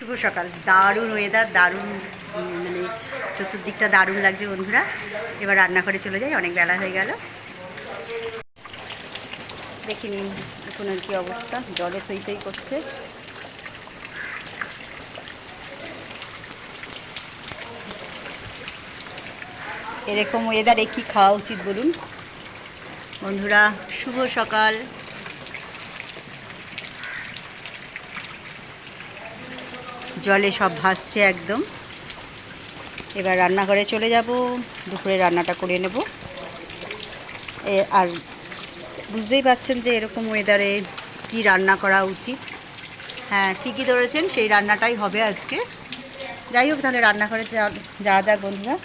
শুভ সকাল। দারুণ ওয়েদার, দারুণ মানে চতুর্দিকটা দারুণ লাগছে বন্ধুরা। এবার রান্নাঘরে চলে যাই, অনেক বেলা হয়ে গেল। দেখি নিন এখন আর কি অবস্থা, জলে থই থই করছে। এরকম ওয়েদারে কি খাওয়া উচিত বলুন বন্ধুরা? শুভ সকাল। জলে সব ভাসছে একদম। এবার রান্নাঘরে চলে যাব, দুপুরে রান্নাটা করে নেব। আর বুঝতেই পারছেন যে এরকম ওয়েদারে কি রান্না করা উচিত। হ্যাঁ, ঠিকই ধরেছেন, সেই রান্নাটাই হবে আজকে। যাই হোক, তাহলে রান্নাঘরে যাওয়া যাক বন্ধুরা।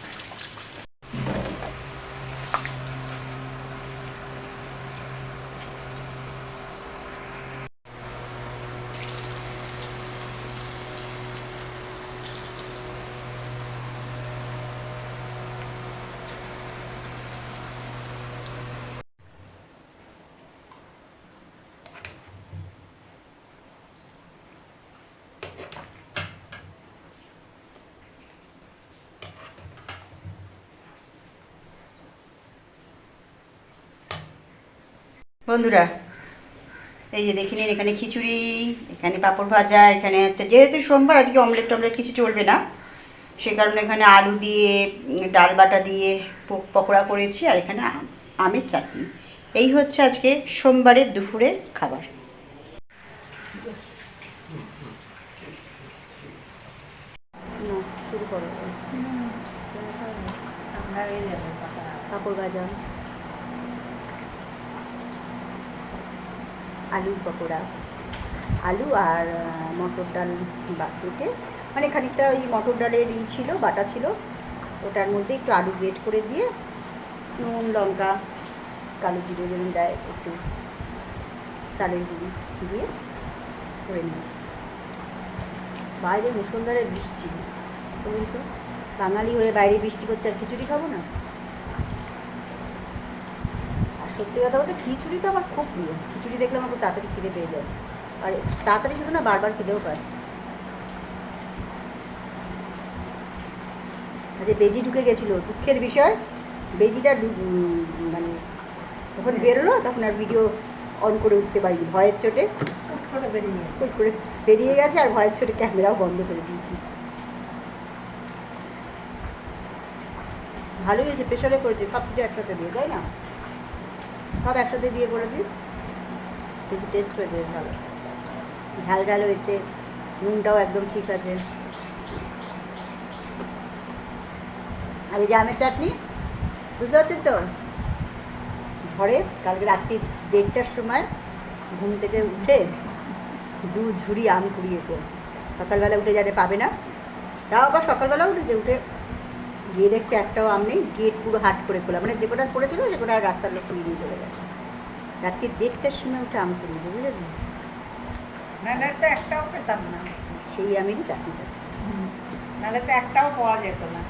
বন্ধুরা এই যে দেখে নিন, এখানে খিচুড়ি, এখানে পাঁপড় ভাজা, এখানে হচ্ছে যেহেতু সোমবার আজকে অমলেট টমলেট কিছু চলবে না, সে কারণে এখানে আলু দিয়ে ডাল বাটা দিয়ে পকোড়া করেছি, আর এখানে আমের চাটনি। এই হচ্ছে আজকে সোমবারের দুপুরের খাবার। শুরু করো। পাঁপড় ভাজা, আলুর পকোড়া, আলু আর মটর ডাল বেটে, মানে খানিকটা ওই মটর ডালের ছিল, বাটা ছিল, ওটার মধ্যে একটু আলু গ্রেট করে দিয়ে নুন লঙ্কা কালো জিরে যেমন দেয়, একটু চালের গুঁড়ি দিয়ে করে নিয়েছি। বাইরে মুষলধারে বৃষ্টি, বলুন তো, বাঙালি হয়ে বাইরে বৃষ্টি করছে আর খিচুড়ি খাবো না? আর সত্যি কথা বলতে খিচুড়ি তো আমার খুব প্রিয়। খিচুড়ি দেখলে আমার খুব তাড়াতাড়ি খিদে পেয়ে যায়, আর তাড়াতাড়ি শুধু না, বারবার খিদেও পায়। যে বেজি ঢুকে গেছিলো, দুঃখের বিষয়, বেজিটা মানে যখন বেরোলো তখন আর ভিডিও অন করে উঠতে পারিনি, ভয়ের চোটে হুট করে বেরিয়ে গেছে, আর ভয়ের চোটে ক্যামেরাও বন্ধ করে দিয়েছি। ভালোই হয়েছে, প্রেশারে করেছি, সব কিছু একসাথে দিয়ে, তাই না? সব একসাথে দিয়ে করেছি, কিন্তু টেস্ট হয়েছে বেশ ভালো, ঝাল ঝাল হয়েছে, নুনটাও একদম ঠিক আছে। আর এই যে আমের চাটনি, বুঝতে পারছেন তো, ঝড়ে কালকে রাত্রি 1:30টার সময় ঘুম থেকে উঠে 2 ঝুড়ি আম কুড়িয়েছে। সকালবেলা উঠে যাতে পাবে না, তাও আবার সকালবেলা উঠেছে, উঠে গিয়ে দেখছে একটাও আম নেই। গেট পুরো হাট করে খোলা, মানে যে কটা পড়েছিল সে কটা রাস্তার লোক তুলে নিয়ে চলে গেছে। রাত্রি 1:30টার সময় উঠে আম কুড়িয়েছে, বুঝেছেন? নাহলে তো একটাও পেতাম না, সেই আমেরই চাটনি খাচ্ছি, নাহলে তো একটাও পাওয়া যেত না।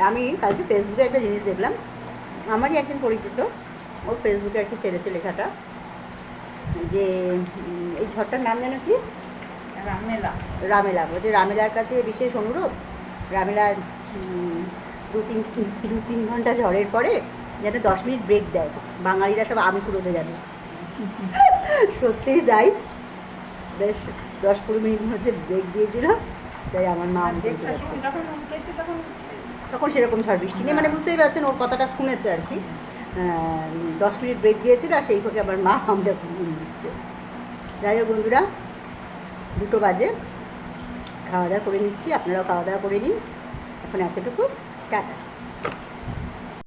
আমি কালকে ফেসবুকে একটা জিনিস দেখলাম, আমারই একজন পরিচিত, ওর ফেসবুকে আর কি ছেড়েছে লেখাটা, যে এই ঝড়টার নাম যেন কি, রামেলা। রামেলা। বলছে রামেলার কাছে বিশেষ অনুরোধ, রামেলার 2-3 ঘন্টা ঝড়ের পরে যেন 10 মিনিট ব্রেক দেয়, বাঙালিরা সব আম কুড়োতে যাবে। সত্যিই তাই, বেশ 10-15 মিনিট হচ্ছে ব্রেক দিয়েছিল, তাই আমার মা তখন সেরকম ঝড় বৃষ্টি নেই, মানে বুঝতেই পারছেন, ওর কথাটা শুনেছে আর কি। 10 মিনিট ব্রেক দিয়েছিল, আর সেই ফাঁকে আমার মা আমটা ঘুমিয়ে দিচ্ছে। যাই হোক বন্ধুরা, 2টো বাজে, খাওয়া দাওয়া করে নিচ্ছি, আপনারাও খাওয়া দাওয়া করে নিন। এখন এতটুকু, টাটা।